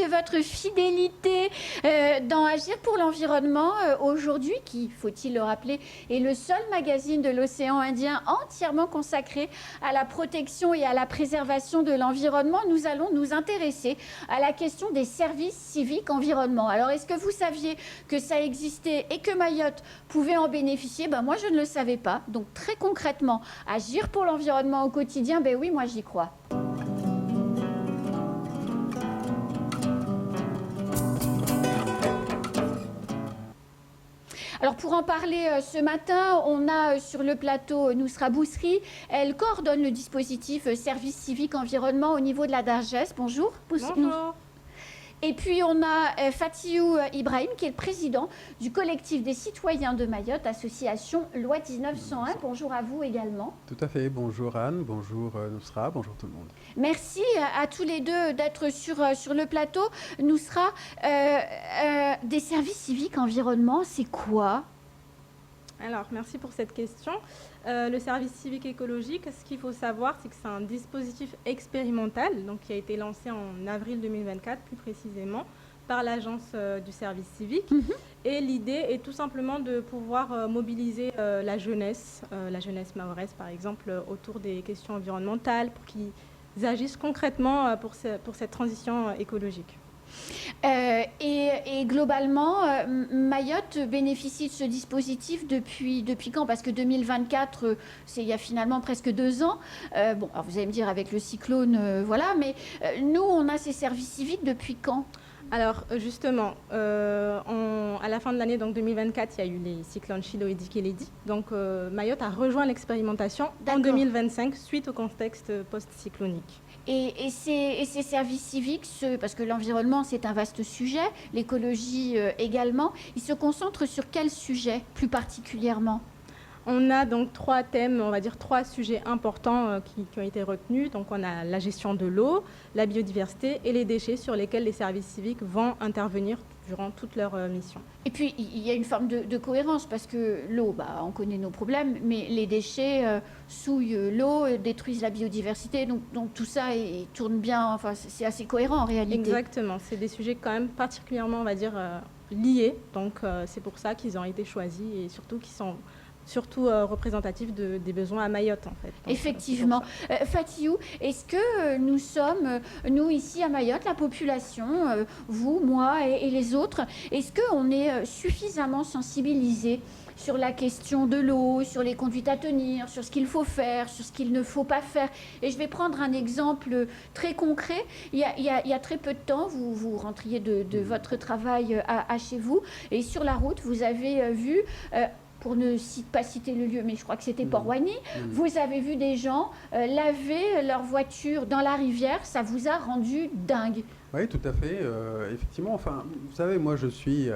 votre fidélité dans Agir pour l'environnement. Aujourd'hui, qui, faut-il le rappeler, est le seul magazine de l'océan Indien entièrement consacré à la protection et à la préservation de l'environnement. Nous allons nous intéresser à la question des services civiques environnement. Alors, est-ce que vous saviez que ça existait et que Mayotte pouvait en bénéficier? Moi, je ne le savais pas. Donc, très concrètement, agir pour l'environnement au quotidien, oui, moi, j'y crois. Alors pour en parler ce matin, on a sur le plateau Nousra Bousri. Elle coordonne le dispositif Service civique environnement au niveau de la DAGES. Bonjour. Bonjour. Et puis on a Fatiou Ibrahim qui est le président du collectif des citoyens de Mayotte, association Loi 1901. Bonjour à vous également. Tout à fait. Bonjour Anne, bonjour Nousra, bonjour tout le monde. Merci à tous les deux d'être sur le plateau. Nousra, des services civiques environnement, c'est quoi ? Alors, merci pour cette question. Le service civique écologique, ce qu'il faut savoir, c'est que c'est un dispositif expérimental donc, qui a été lancé en avril 2024, plus précisément, par l'Agence du service civique. Et l'idée est tout simplement de pouvoir mobiliser la jeunesse mahoraise, par exemple, autour des questions environnementales, pour qu'ils agissent concrètement pour cette transition écologique. Et globalement, Mayotte bénéficie de ce dispositif depuis quand? Parce que 2024, c'est il y a finalement presque 2 ans. Alors vous allez me dire avec le cyclone, voilà, mais nous, on a ces services civiques depuis quand? Alors justement, à la fin de l'année donc 2024, il y a eu les cyclones Chido et Dikeledi. Donc Mayotte a rejoint l'expérimentation en 2025 suite au contexte post-cyclonique. Et ces services civiques, parce que l'environnement, c'est un vaste sujet, l'écologie également, ils se concentrent sur quel sujet plus particulièrement? On a donc 3 thèmes, on va dire 3 sujets importants qui ont été retenus. Donc on a la gestion de l'eau, la biodiversité et les déchets sur lesquels les services civiques vont intervenir durant toute leur mission. Et puis il y a une forme de cohérence parce que l'eau, on connaît nos problèmes, mais les déchets souillent l'eau, détruisent la biodiversité, donc tout ça tourne bien, enfin c'est assez cohérent en réalité. Exactement, c'est des sujets quand même particulièrement, on va dire, liés, donc c'est pour ça qu'ils ont été choisis et surtout qu'ils sont représentatif des besoins à Mayotte, en fait. Donc, effectivement. Fatiou, est-ce que nous sommes, nous ici à Mayotte, la population, vous, moi et les autres, est-ce qu'on est suffisamment sensibilisés sur la question de l'eau, sur les conduites à tenir, sur ce qu'il faut faire, sur ce qu'il ne faut pas faire? Et je vais prendre un exemple très concret. Il y a très peu de temps, vous rentriez de votre travail à chez vous, et sur la route, vous avez vu... pour ne pas citer le lieu, mais je crois que c'était Port-Wani, vous avez vu des gens laver leur voiture dans la rivière, ça vous a rendu dingue. Oui, tout à fait. Effectivement, enfin, vous savez, moi, je suis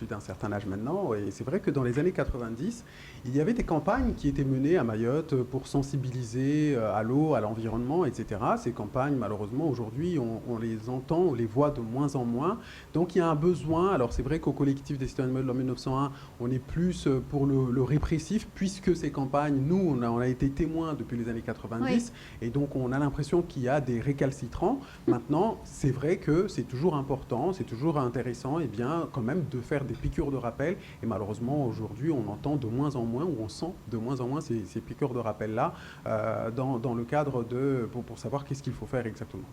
d'un certain âge maintenant, et c'est vrai que dans les années 90, il y avait des campagnes qui étaient menées à Mayotte pour sensibiliser à l'eau, à l'environnement, etc. Ces campagnes, malheureusement, aujourd'hui, on les entend, on les voit de moins en moins. Donc, il y a un besoin. Alors, c'est vrai qu'au collectif des citoyens de Mayotte en 1901, on est plus pour le répressif, puisque ces campagnes, nous, on a été témoins depuis les années 90, et donc on a l'impression qu'il y a des récalcitrants. Maintenant, c'est vrai que c'est toujours important, c'est toujours intéressant, et bien quand même de faire des piqûres de rappel. Et malheureusement aujourd'hui on entend de moins en moins, ou on sent de moins en moins ces piqûres de rappel là dans le cadre pour savoir qu'est-ce qu'il faut faire exactement.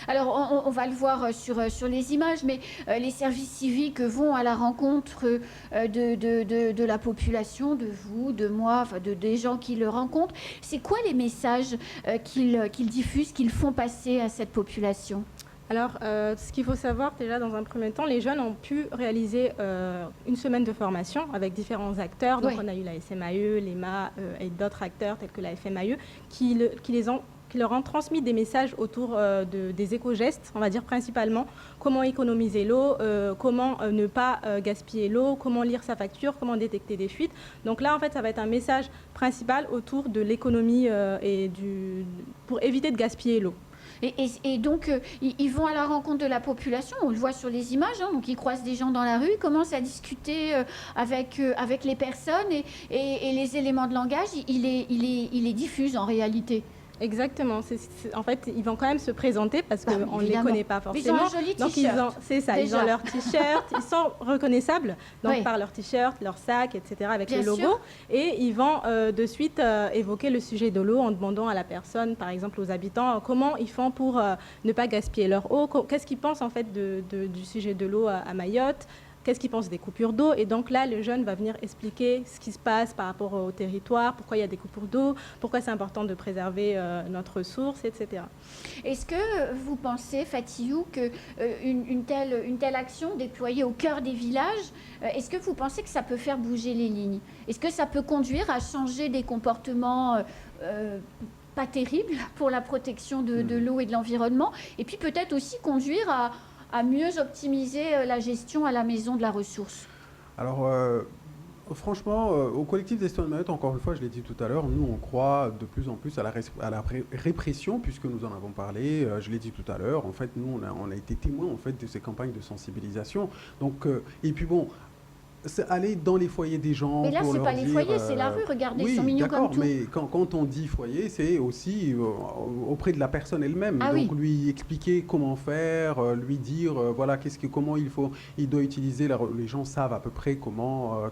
Alors on va le voir sur les images, mais les services civiques vont à la rencontre de la population, de vous, de moi, enfin des gens qui le rencontrent. C'est quoi les messages qu'ils diffusent, qu'ils font passer à cette population ? Alors, ce qu'il faut savoir, déjà, dans un premier temps, les jeunes ont pu réaliser une semaine de formation avec différents acteurs. Donc, on a eu la SMAE, l'EMA et d'autres acteurs tels que la FMAE qui leur ont transmis des messages autour des éco-gestes, on va dire principalement comment économiser l'eau, comment ne pas gaspiller l'eau, comment lire sa facture, comment détecter des fuites. Donc là, en fait, ça va être un message principal autour de l'économie pour éviter de gaspiller l'eau. Et donc, ils vont à la rencontre de la population, on le voit sur les images, donc ils croisent des gens dans la rue, ils commencent à discuter avec les personnes et les éléments de langage, ils les diffusent en réalité. Exactement. En fait, ils vont quand même se présenter parce qu'on ne les connaît pas forcément. Ils ont un joli t-shirt. C'est ça, ils ont leur t-shirt, ils sont reconnaissables par leur t-shirt, leur sac, etc. avec le logo. Sûr. Et ils vont de suite évoquer le sujet de l'eau en demandant à la personne, par exemple aux habitants, comment ils font pour ne pas gaspiller leur eau, qu'est-ce qu'ils pensent en fait du sujet de l'eau à Mayotte. Qu'est-ce qu'ils pensent des coupures d'eau? Et donc là, le jeune va venir expliquer ce qui se passe par rapport au territoire, pourquoi il y a des coupures d'eau, pourquoi c'est important de préserver notre ressource, etc. Est-ce que vous pensez, Fatihou, qu'une telle action déployée au cœur des villages, est-ce que vous pensez que ça peut faire bouger les lignes? Est-ce que ça peut conduire à changer des comportements pas terribles pour la protection de l'eau et de l'environnement? Et puis peut-être aussi conduire à mieux optimiser la gestion à la maison de la ressource? Alors, franchement, au collectif des citoyens de Mayotte, encore une fois, je l'ai dit tout à l'heure, nous, on croit de plus en plus à la répression, puisque nous en avons parlé. Je l'ai dit tout à l'heure. En fait, nous, on a été témoins en fait, de ces campagnes de sensibilisation. Donc, et puis bon, aller dans les foyers des gens. Mais là, c'est pas les foyers, c'est la rue. Regardez, ils sont mignons comme tout. Mais quand on dit foyer, c'est aussi auprès de la personne elle-même. Donc lui expliquer comment faire, lui dire voilà comment il doit utiliser. Les gens savent à peu près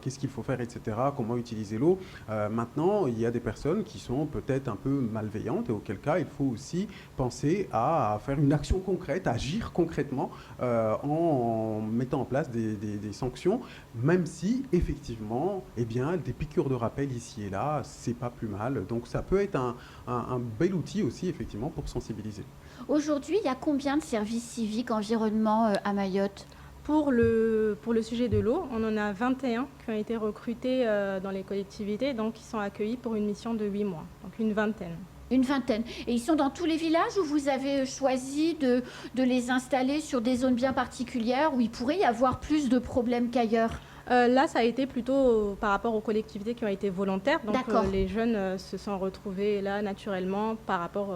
qu'est-ce qu'il faut faire, etc. Comment utiliser l'eau. Maintenant, il y a des personnes qui sont peut-être un peu malveillantes et auquel cas il faut aussi penser à faire une action concrète, agir concrètement en mettant en place des sanctions, même si, effectivement, des piqûres de rappel ici et là, c'est pas plus mal. Donc, ça peut être un bel outil aussi, effectivement, pour sensibiliser. Aujourd'hui, il y a combien de services civiques environnement à Mayotte? Pour le sujet de l'eau, on en a 21 qui ont été recrutés dans les collectivités, donc qui sont accueillis pour une mission de 8 mois, donc une vingtaine. Une vingtaine. Et ils sont dans tous les villages ou vous avez choisi de les installer sur des zones bien particulières où il pourrait y avoir plus de problèmes qu'ailleurs? Là, ça a été plutôt par rapport aux collectivités qui ont été volontaires. Donc, les jeunes se sont retrouvés là naturellement par rapport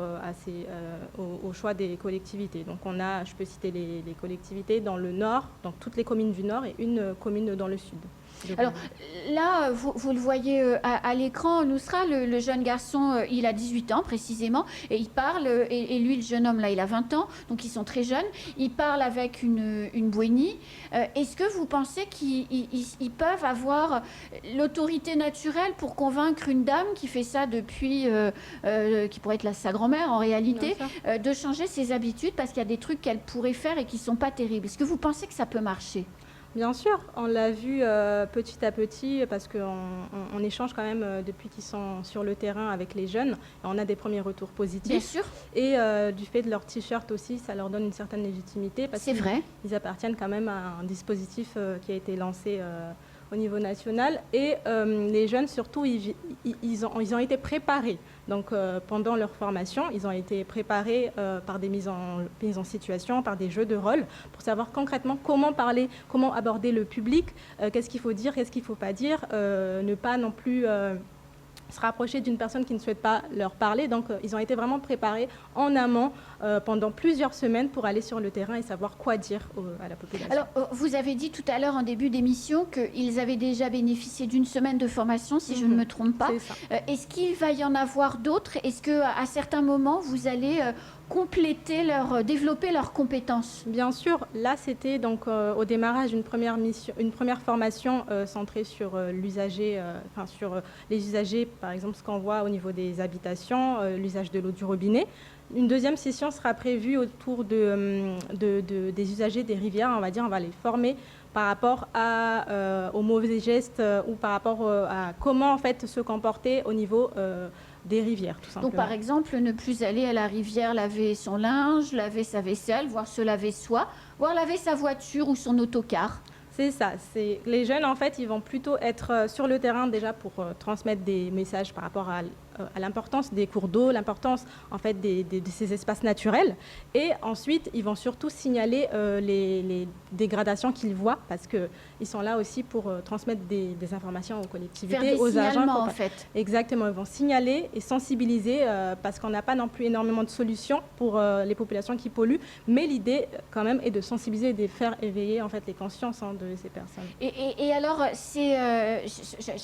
au choix des collectivités. Donc, je peux citer les collectivités dans le nord, donc toutes les communes du nord et une commune dans le sud. Alors là, vous le voyez à l'écran, Nousra, le jeune garçon, il a 18 ans précisément, et il parle, et lui, le jeune homme, là, il a 20 ans, donc ils sont très jeunes. Il parle avec une bouénie. Est-ce que vous pensez qu'ils peuvent avoir l'autorité naturelle pour convaincre une dame qui fait ça depuis, qui pourrait être sa grand-mère en réalité, de changer ses habitudes parce qu'il y a des trucs qu'elle pourrait faire et qui ne sont pas terribles? Est-ce que vous pensez que ça peut marcher? Bien sûr, on l'a vu petit à petit parce qu'on échange quand même depuis qu'ils sont sur le terrain avec les jeunes. On a des premiers retours positifs. Bien sûr. Et du fait de leur t-shirt aussi, ça leur donne une certaine légitimité parce qu'ils appartiennent quand même à un dispositif qui a été lancé au niveau national. Et les jeunes, surtout, ils ont été préparés. Donc, pendant leur formation, ils ont été préparés par des mises en situation, par des jeux de rôle, pour savoir concrètement comment parler, comment aborder le public, qu'est-ce qu'il faut dire, qu'est-ce qu'il ne faut pas dire, ne pas non plus se rapprocher d'une personne qui ne souhaite pas leur parler. Donc, ils ont été vraiment préparés en amont pendant plusieurs semaines pour aller sur le terrain et savoir quoi dire à la population. Alors, vous avez dit tout à l'heure en début d'émission qu'ils avaient déjà bénéficié d'une semaine de formation, si je ne me trompe pas. C'est ça. Est-ce qu'il va y en avoir d'autres? Est-ce qu'à certains moments, vous allez développer leurs compétences? Bien sûr. Là, c'était donc au démarrage une première formation centrée sur l'usager, sur les usagers, par exemple ce qu'on voit au niveau des habitations, l'usage de l'eau du robinet. Une deuxième session sera prévue autour des usagers des rivières. On va dire, on va les former par rapport aux mauvais gestes ou par rapport à comment en fait se comporter au niveau des rivières, tout simplement. Donc, par exemple, ne plus aller à la rivière laver son linge, laver sa vaisselle, voire se laver soi, voire laver sa voiture ou son autocar. C'est ça. Les jeunes, en fait, ils vont plutôt être sur le terrain déjà pour transmettre des messages par rapport à l'importance des cours d'eau, l'importance en fait de ces espaces naturels. Et ensuite, ils vont surtout signaler les dégradations qu'ils voient parce qu'ils sont là aussi pour transmettre des informations aux collectivités, aux agents. En fait. Exactement, ils vont signaler et sensibiliser parce qu'on n'a pas non plus énormément de solutions pour les populations qui polluent. Mais l'idée, quand même, est de sensibiliser et de faire éveiller en fait les consciences ces personnes. Et alors,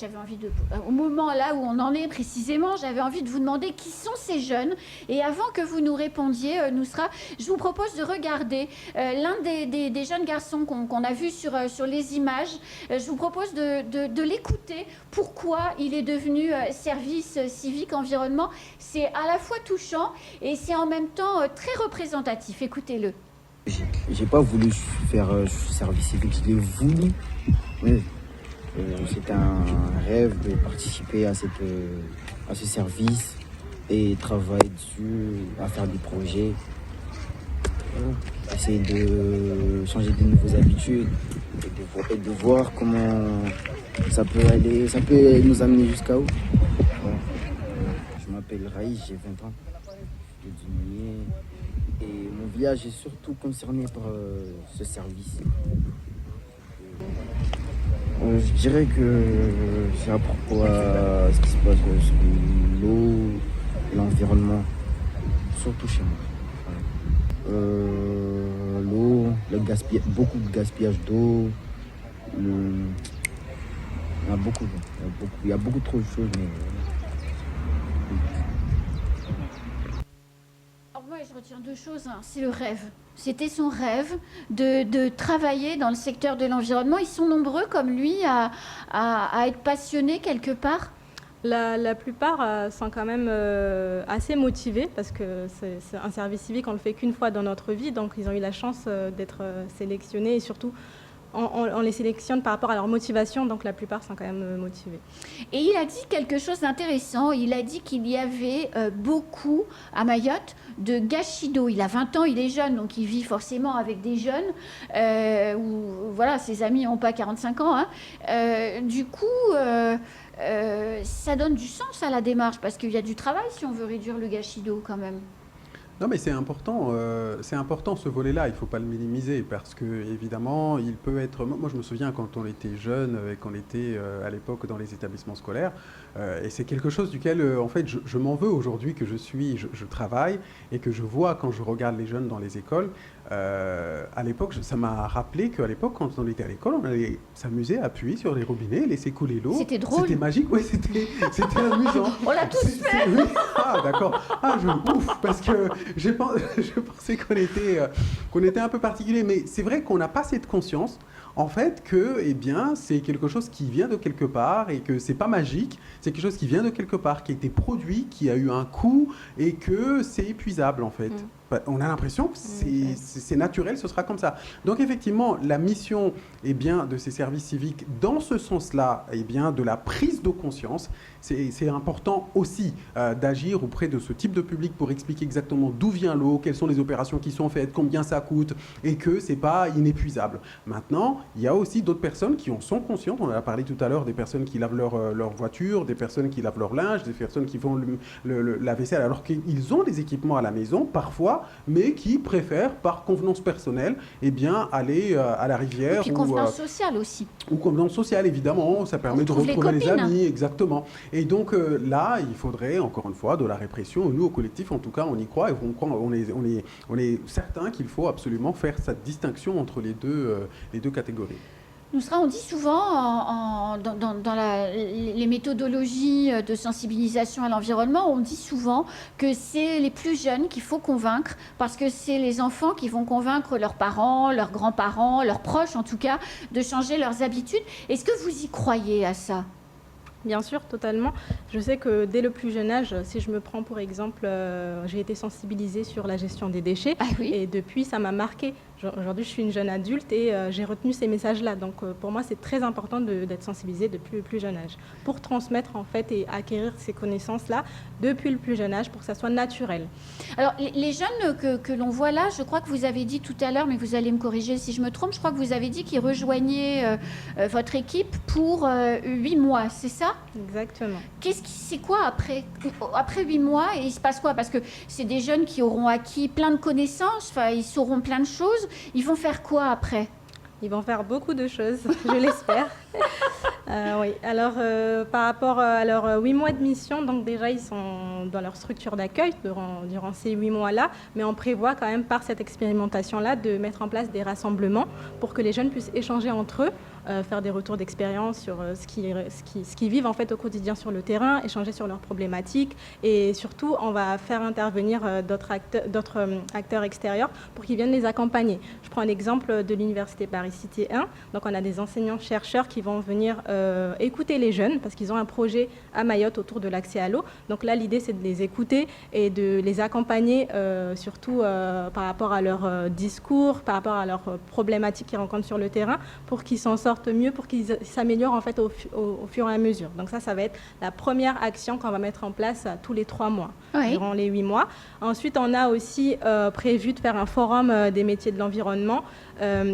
j'avais envie au moment là où on en est précisément, j'avais envie de vous demander qui sont ces jeunes. Et avant que vous nous répondiez, je vous propose de regarder l'un des jeunes garçons qu'on a vu sur les images. Je vous propose de l'écouter. Pourquoi il est devenu service civique environnement? C'est à la fois touchant et c'est en même temps très représentatif. Écoutez-le. J'ai pas voulu faire service civique, je l'ai voulu. Oui. C'était un rêve de participer à ce service et travailler dessus, à faire des projets, essayer de changer de nouvelles habitudes et de voir comment ça peut aller, ça peut nous amener jusqu'à où. Voilà. Je m'appelle Raïs, j'ai 20 ans, je suis diminué. Et mon village est surtout concerné par ce service. Je dirais que c'est à propos à ce qui se passe sur l'eau et l'environnement, surtout chez moi. L'eau, beaucoup de gaspillage d'eau. Il y a beaucoup trop de choses. Mais, je retiens deux choses. C'est le rêve. C'était son rêve de travailler dans le secteur de l'environnement. Ils sont nombreux comme lui à être passionnés quelque part. La plupart sont quand même assez motivés parce que c'est un service civique, on ne le fait qu'une fois dans notre vie. Donc ils ont eu la chance d'être sélectionnés et surtout on les sélectionne par rapport à leur motivation, donc la plupart sont quand même motivés. Et il a dit quelque chose d'intéressant. Il a dit qu'il y avait beaucoup à Mayotte de gâchis d'eau. Il a 20 ans, il est jeune, donc il vit forcément avec des jeunes. Voilà, ses amis n'ont pas 45 ans. Hein. Du coup, ça donne du sens à la démarche, parce qu'il y a du travail si on veut réduire le gâchis d'eau quand même. Non, mais c'est important ce volet-là, il ne faut pas le minimiser parce que évidemment, il peut être... Moi, je me souviens quand on était jeune et qu'on était à l'époque dans les établissements scolaires, et c'est quelque chose duquel, en fait, je m'en veux aujourd'hui que je travaille et que je vois quand je regarde les jeunes dans les écoles. À l'époque, ça m'a rappelé qu'à l'époque, quand on était à l'école, on allait s'amuser à appuyer sur les robinets, laisser couler l'eau. C'était drôle. C'était magique, oui, c'était amusant. On l'a tous fait. Oui. Ah, d'accord. Ah, ouf, parce que je pensais qu'on était un peu particulier, mais c'est vrai qu'on n'a pas cette conscience, en fait, que eh bien, c'est quelque chose qui vient de quelque part et que c'est pas magique, c'est quelque chose qui vient de quelque part, qui a été produit, qui a eu un coût et que c'est épuisable, en fait. On a l'impression que c'est naturel, ce sera comme ça. Donc effectivement, la mission de ces services civiques, dans ce sens-là, de la prise de conscience, c'est important aussi d'agir auprès de ce type de public pour expliquer exactement d'où vient l'eau, quelles sont les opérations qui sont faites, combien ça coûte, et que c'est pas inépuisable. Maintenant, il y a aussi d'autres personnes qui en sont conscientes. On a parlé tout à l'heure des personnes qui lavent leur voiture, des personnes qui lavent leur linge, des personnes qui font la vaisselle alors qu'ils ont des équipements à la maison, parfois, mais qui préfèrent, par convenance personnelle, aller à la rivière. Et puis convenance sociale aussi. Ou convenance sociale, évidemment, ça permet de retrouver les amis, exactement. Et donc là, il faudrait, encore une fois, de la répression. Nous, au collectif, en tout cas, on y croit et on est certain qu'il faut absolument faire cette distinction entre les deux catégories. On dit souvent, dans les méthodologies de sensibilisation à l'environnement, on dit souvent que c'est les plus jeunes qu'il faut convaincre, parce que c'est les enfants qui vont convaincre leurs parents, leurs grands-parents, leurs proches en tout cas, de changer leurs habitudes. Est-ce que vous y croyez à ça ? Bien sûr, totalement. Je sais que dès le plus jeune âge, si je me prends pour exemple, j'ai été sensibilisée sur la gestion des déchets. Ah oui. Et depuis, ça m'a marqué. Aujourd'hui, je suis une jeune adulte et j'ai retenu ces messages-là. Donc, pour moi, c'est très important d'être sensibilisée depuis le plus jeune âge pour transmettre en fait et acquérir ces connaissances-là depuis le plus jeune âge pour que ça soit naturel. Alors, les jeunes que l'on voit là, je crois que vous avez dit tout à l'heure, mais vous allez me corriger si je me trompe, je crois que vous avez dit qu'ils rejoignaient votre équipe pour 8 mois, c'est ça ? Exactement. C'est quoi après 8 mois, et il se passe quoi ? Parce que c'est des jeunes qui auront acquis plein de connaissances, ils sauront plein de choses. Ils vont faire quoi après ? Ils vont faire beaucoup de choses, je l'espère. Oui. Alors, par rapport à leurs 8 mois de mission, donc déjà, ils sont dans leur structure d'accueil durant ces 8 mois-là, mais on prévoit quand même par cette expérimentation-là de mettre en place des rassemblements pour que les jeunes puissent échanger entre eux, faire des retours d'expérience sur ce qu'ils vivent en fait au quotidien sur le terrain, échanger sur leurs problématiques et surtout on va faire intervenir d'autres acteurs extérieurs pour qu'ils viennent les accompagner. Je prends l'exemple de l'Université Paris-Cité 1. Donc on a des enseignants-chercheurs qui vont venir écouter les jeunes parce qu'ils ont un projet à Mayotte autour de l'accès à l'eau. Donc là l'idée c'est de les écouter et de les accompagner surtout par rapport à leur discours, par rapport à leurs problématiques qu'ils rencontrent sur le terrain pour qu'ils s'en sortent mieux, pour qu'ils s'améliorent en fait au fur et à mesure. Donc ça va être la première action qu'on va mettre en place tous les 3 mois, durant les 8 mois. Ensuite, on a aussi prévu de faire un forum des métiers de l'environnement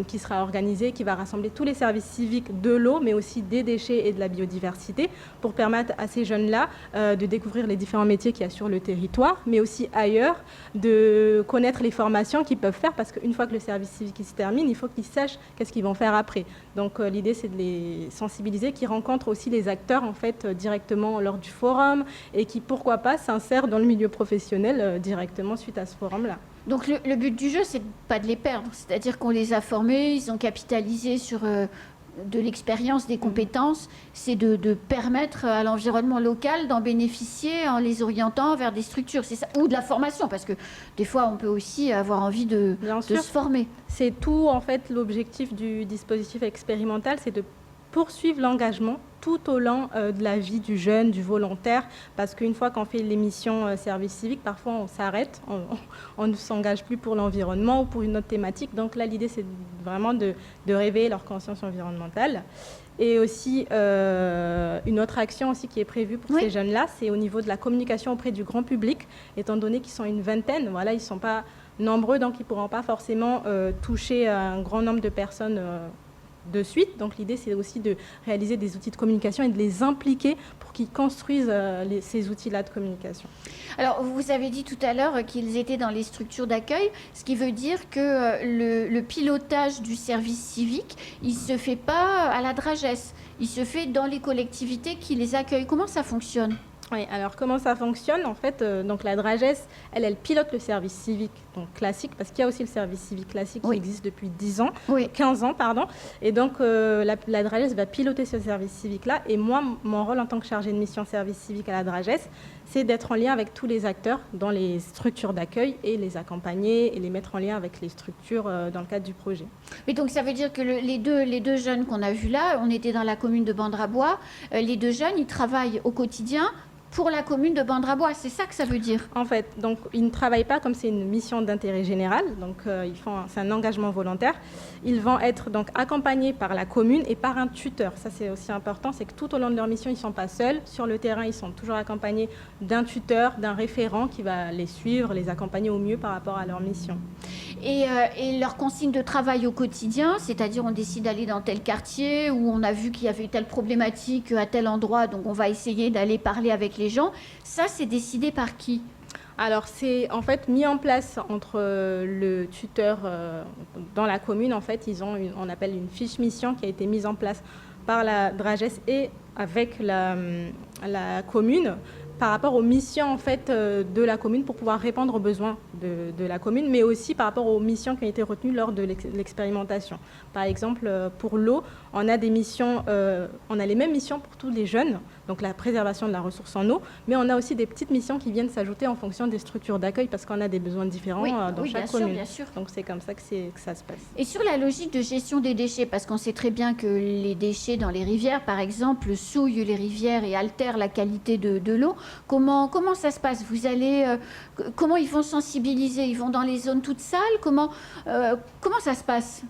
qui sera organisé, qui va rassembler tous les services civiques de l'eau, mais aussi des déchets et de la biodiversité, pour permettre à ces jeunes-là de découvrir les différents métiers qu'il y a sur le territoire, mais aussi ailleurs, de connaître les formations qu'ils peuvent faire, parce qu'une fois que le service civique se termine, il faut qu'ils sachent qu'est-ce qu'ils vont faire après. Donc l'idée, c'est de les sensibiliser, qu'ils rencontrent aussi les acteurs en fait, directement lors du forum et qui, pourquoi pas, s'insèrent dans le milieu professionnel directement suite à ce forum-là. Donc le but du jeu, c'est pas de les perdre, c'est-à-dire qu'on les a formés, ils ont capitalisé sur de l'expérience, des compétences, c'est de permettre à l'environnement local d'en bénéficier en les orientant vers des structures, c'est ça, ou de la formation, parce que des fois on peut aussi avoir envie de se former. C'est tout en fait l'objectif du dispositif expérimental, c'est de poursuivre l'engagement tout au long de la vie du jeune, du volontaire, parce qu'une fois qu'on fait l'émission service civique, parfois on s'arrête, on ne s'engage plus pour l'environnement ou pour une autre thématique. Donc là, l'idée, c'est vraiment de réveiller leur conscience environnementale. Et aussi, une autre action aussi qui est prévue pour ces jeunes-là, c'est au niveau de la communication auprès du grand public, étant donné qu'ils sont une vingtaine, voilà, ils ne sont pas nombreux, donc ils ne pourront pas forcément toucher un grand nombre de personnes de suite. Donc l'idée, c'est aussi de réaliser des outils de communication et de les impliquer pour qu'ils construisent ces outils-là de communication. Alors, vous avez dit tout à l'heure qu'ils étaient dans les structures d'accueil, ce qui veut dire que le pilotage du service civique, il ne se fait pas à la Dragesse, il se fait dans les collectivités qui les accueillent. Comment ça fonctionne ? Oui, alors comment ça fonctionne ? En fait, donc la Dragesse, elle pilote le service civique donc classique, parce qu'il y a aussi le service civique classique qui existe depuis 10 ans, 15 ans, pardon. Et donc, la Dragesse va piloter ce service civique-là. Et moi, mon rôle en tant que chargée de mission service civique à la Dragesse, c'est d'être en lien avec tous les acteurs dans les structures d'accueil et les accompagner et les mettre en lien avec les structures dans le cadre du projet. Mais donc, ça veut dire que les deux jeunes qu'on a vus là, on était dans la commune de Bandrabois, les deux jeunes, ils travaillent au quotidien pour la commune de Bandrabois, c'est ça que ça veut dire ? En fait, donc ils ne travaillent pas comme c'est une mission d'intérêt général, donc c'est un engagement volontaire. Ils vont être donc accompagnés par la commune et par un tuteur. Ça, c'est aussi important, c'est que tout au long de leur mission, ils ne sont pas seuls. Sur le terrain, ils sont toujours accompagnés d'un tuteur, d'un référent qui va les suivre, les accompagner au mieux par rapport à leur mission. Et leur consigne de travail au quotidien, c'est-à-dire on décide d'aller dans tel quartier où on a vu qu'il y avait telle problématique à tel endroit, donc on va essayer d'aller parler avec les gens. Ça, c'est décidé par qui ? Alors, c'est en fait mis en place entre le tuteur dans la commune. En fait, ils ont on appelle une fiche mission qui a été mise en place par la Dragesse et avec la commune par rapport aux missions en fait, de la commune pour pouvoir répondre aux besoins de la commune, mais aussi par rapport aux missions qui ont été retenues lors de l'expérimentation. Par exemple, pour l'eau, on a des missions, on a les mêmes missions pour tous les jeunes, donc la préservation de la ressource en eau, mais on a aussi des petites missions qui viennent s'ajouter en fonction des structures d'accueil parce qu'on a des besoins différents dans chaque commune. Bien sûr. Donc c'est comme ça que ça se passe. Et sur la logique de gestion des déchets, parce qu'on sait très bien que les déchets dans les rivières, par exemple, souillent les rivières et altèrent la qualité de l'eau, comment ça se passe ? Vous allez, comment ils vont sensibiliser ? Ils vont dans les zones toutes sales ? Comment ça se passe ?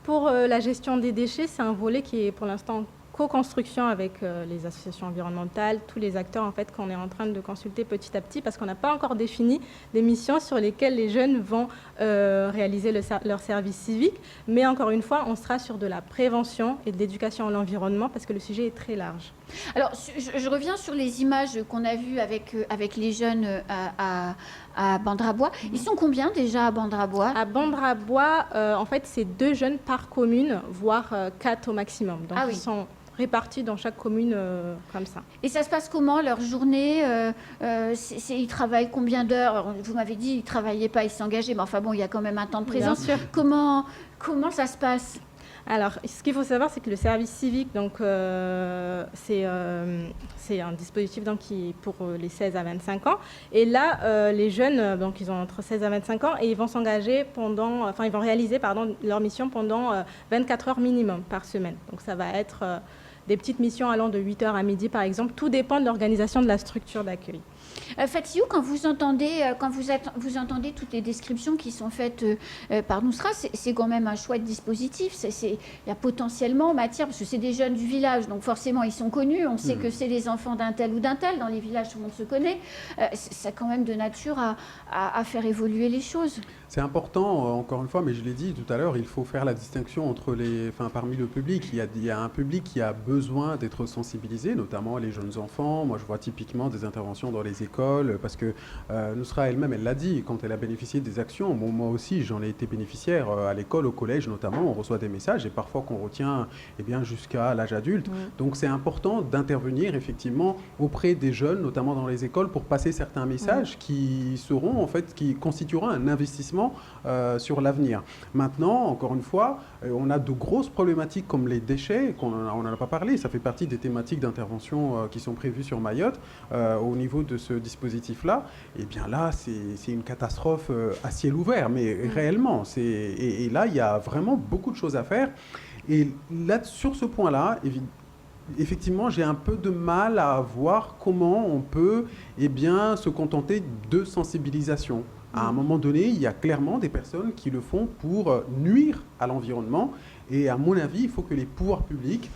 Pour la gestion des déchets, c'est un volet qui est pour l'instant en co-construction avec les associations environnementales, tous les acteurs en fait qu'on est en train de consulter petit à petit parce qu'on n'a pas encore défini des missions sur lesquelles les jeunes vont réaliser leur service civique. Mais encore une fois, on sera sur de la prévention et de l'éducation à l'environnement parce que le sujet est très large. Alors, je reviens sur les images qu'on a vues avec les jeunes à Bandrabois. Ils sont combien déjà à Bandrabois? À Bandrabois, en fait, c'est 2 jeunes par commune, voire 4 au maximum. Donc, ils sont répartis dans chaque commune comme ça. Et ça se passe comment, leur journée? Ils travaillent combien d'heures? Vous m'avez dit qu'ils ne travaillaient pas, ils s'engageaient, mais enfin bon, il y a quand même un temps de présence. Bien sûr. Comment ça se passe? Alors, ce qu'il faut savoir, c'est que le service civique, donc, c'est un dispositif donc, qui est pour les 16 à 25 ans. Et là, les jeunes, donc, ils ont entre 16 à 25 ans et ils vont s'engager ils vont réaliser leur mission pendant 24 heures minimum par semaine. Donc, ça va être des petites missions allant de 8 heures à midi, par exemple. Tout dépend de l'organisation de la structure d'accueil. Fatiou, quand vous entendez toutes les descriptions qui sont faites par Nousra, c'est quand même un chouette dispositif. Il y a potentiellement matière, parce que c'est des jeunes du village, donc forcément ils sont connus, on sait que c'est les enfants d'un tel ou d'un tel, dans les villages tout le monde se connaît. C'est quand même de nature à faire évoluer les choses. C'est important, encore une fois, mais je l'ai dit tout à l'heure, il faut faire la distinction entre parmi le public. Il y a un public qui a besoin d'être sensibilisé, notamment les jeunes enfants. Moi, je vois typiquement des interventions dans les écoles, parce que Nousra elle-même, elle l'a dit, quand elle a bénéficié des actions, moi aussi, j'en ai été bénéficiaire à l'école, au collège notamment, on reçoit des messages et parfois qu'on retient jusqu'à l'âge adulte. Donc, c'est important d'intervenir effectivement auprès des jeunes, notamment dans les écoles, pour passer certains messages qui constitueront un investissement sur l'avenir. Maintenant, encore une fois, on a de grosses problématiques comme les déchets, on n'en a pas parlé, ça fait partie des thématiques d'intervention qui sont prévues sur Mayotte au niveau de ce dispositif-là. Et bien là, c'est une catastrophe à ciel ouvert, mais réellement. Et là, il y a vraiment beaucoup de choses à faire. Et là, sur ce point-là, effectivement, j'ai un peu de mal à voir comment on peut se contenter de sensibilisation. À un moment donné, il y a clairement des personnes qui le font pour nuire à l'environnement. Et à mon avis, il faut que les pouvoirs publics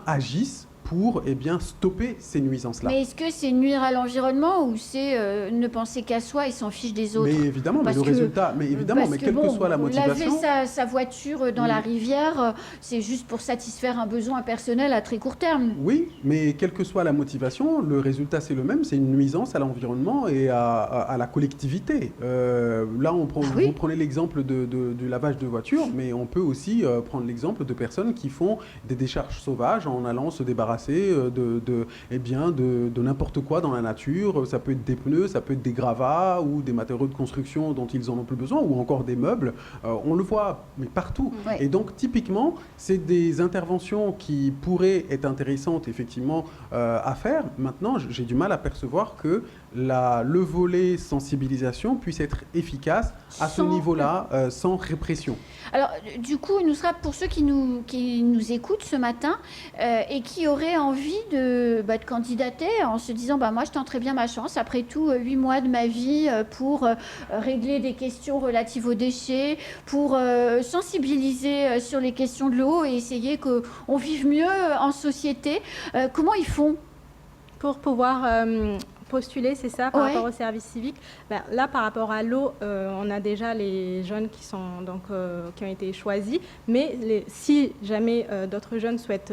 agissent pour stopper ces nuisances-là. Mais est-ce que c'est nuire à l'environnement ou c'est ne penser qu'à soi et s'en fiche des autres? Mais évidemment, quelle que soit la motivation... Laver sa voiture dans la rivière, c'est juste pour satisfaire un besoin personnel à très court terme. Oui, mais quelle que soit la motivation, le résultat c'est le même, c'est une nuisance à l'environnement et à la collectivité. Là, vous prenez l'exemple du lavage de voitures, mais on peut aussi prendre l'exemple de personnes qui font des décharges sauvages en allant se débarrasser de n'importe quoi dans la nature. Ça peut être des pneus, ça peut être des gravats ou des matériaux de construction dont ils n'en ont plus besoin, ou encore des meubles. On le voit, mais partout. Ouais. Et donc, typiquement, c'est des interventions qui pourraient être intéressantes, effectivement, à faire. Maintenant, j'ai du mal à percevoir que le volet sensibilisation puisse être efficace à ce niveau-là, sans répression. Alors, du coup, Nousra, pour ceux qui nous écoutent ce matin et qui auraient envie de candidater en se disant moi, je tenterai bien ma chance, après tout, 8 mois de ma vie pour régler des questions relatives aux déchets, pour sensibiliser sur les questions de l'eau et essayer qu'on vive mieux en société. Comment ils font pour pouvoir postuler, c'est ça, par rapport au service civique. Là, par rapport à l'eau, on a déjà les jeunes qui ont été choisis, mais si jamais d'autres jeunes souhaitent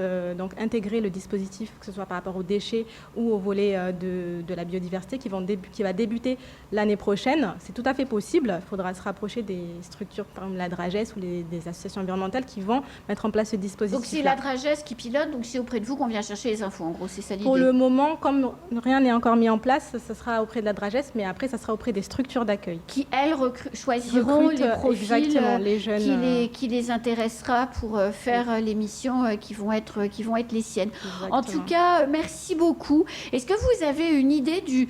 intégrer le dispositif, que ce soit par rapport aux déchets ou au volet de la biodiversité qui va débuter l'année prochaine, c'est tout à fait possible. Il faudra se rapprocher des structures comme la Dragès ou des associations environnementales qui vont mettre en place ce dispositif. Donc c'est la Dragès qui pilote, donc c'est auprès de vous qu'on vient chercher les infos, en gros, c'est ça l'idée. Pour le moment, comme rien n'est encore mis en place, ça sera auprès de la Dragès, mais après, ça sera auprès des structures d'accueil. Qui, elles, choisiront les profils les jeunes, qui les intéressera pour faire les missions qui vont être les siennes. Exactement. En tout cas, merci beaucoup. Est-ce que vous avez une idée du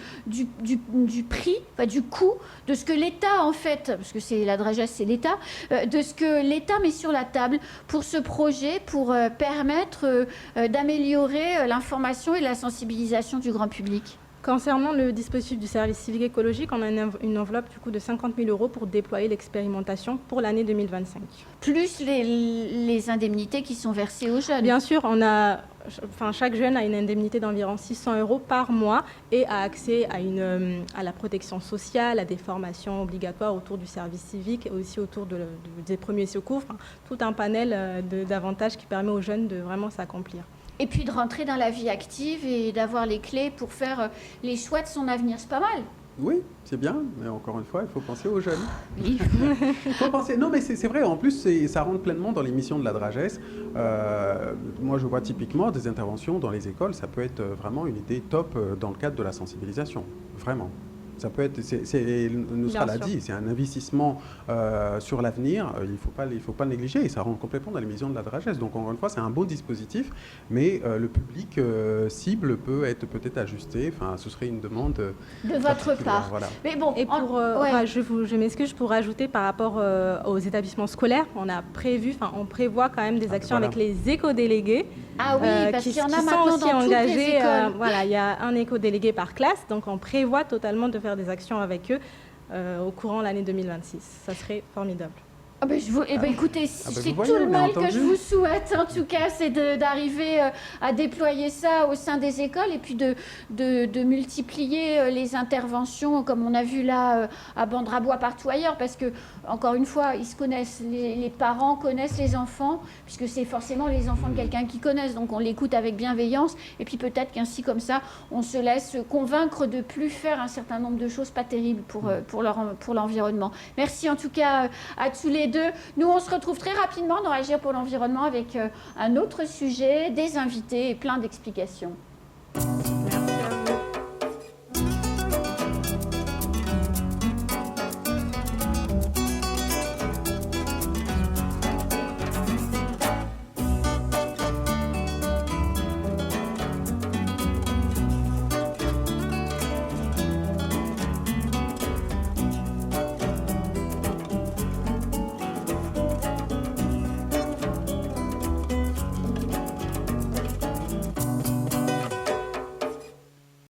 prix, du coût, de ce que l'État, en fait, parce que c'est la Dragès, c'est l'État, de ce que l'État met sur la table pour ce projet, pour permettre d'améliorer l'information et la sensibilisation du grand public? Concernant le dispositif du service civique écologique, on a une enveloppe du coup de 50 000 € pour déployer l'expérimentation pour l'année 2025. Plus les indemnités qui sont versées aux jeunes. Bien sûr, chaque jeune a une indemnité d'environ 600 € par mois et a accès à la protection sociale, à des formations obligatoires autour du service civique et aussi autour des premiers secours. Tout un panel d'avantages qui permet aux jeunes de vraiment s'accomplir. Et puis de rentrer dans la vie active et d'avoir les clés pour faire les choix de son avenir, c'est pas mal. Oui, c'est bien, mais encore une fois, il faut penser aux jeunes. Oui. Faut penser... Non, mais c'est vrai, en plus, ça rentre pleinement dans les missions de la Dragesse. Moi, je vois typiquement des interventions dans les écoles, ça peut être vraiment une idée top dans le cadre de la sensibilisation, vraiment. Ça peut être, Nusra l'a dit, c'est un investissement sur l'avenir, il faut pas le négliger, et ça rentre complètement dans les missions de la Dragesse. Donc, encore une fois, c'est un beau dispositif, mais le public cible peut être peut-être ajusté. Enfin, ce serait une demande de votre part. Voilà. Mais bon, et pour, je m'excuse pour rajouter par rapport aux établissements scolaires, on prévoit quand même des actions avec les éco-délégués. Ah oui, parce qu'il y en a maintenant sont aussi dans engagés. Toutes les écoles. Voilà, il y a un éco-délégué par classe, donc on prévoit totalement de faire des actions avec eux au courant de l'année 2026. Ça serait formidable. Ah ben écoutez, c'est voyez, tout le mal entendu. que je vous souhaite, en tout cas, c'est d'arriver à déployer ça au sein des écoles et puis de multiplier les interventions, comme on a vu là à Bandrabois, partout ailleurs, parce que, encore une fois, ils se connaissent, les parents connaissent les enfants, puisque c'est forcément les enfants de quelqu'un qu'ils connaissent, donc on l'écoute avec bienveillance, et puis peut-être qu'ainsi, comme ça, on se laisse convaincre de plus faire un certain nombre de choses pas terribles pour l'environnement. Merci en tout cas à tous les deux. Nous, on se retrouve très rapidement dans Agir pour l'environnement avec un autre sujet, des invités et plein d'explications.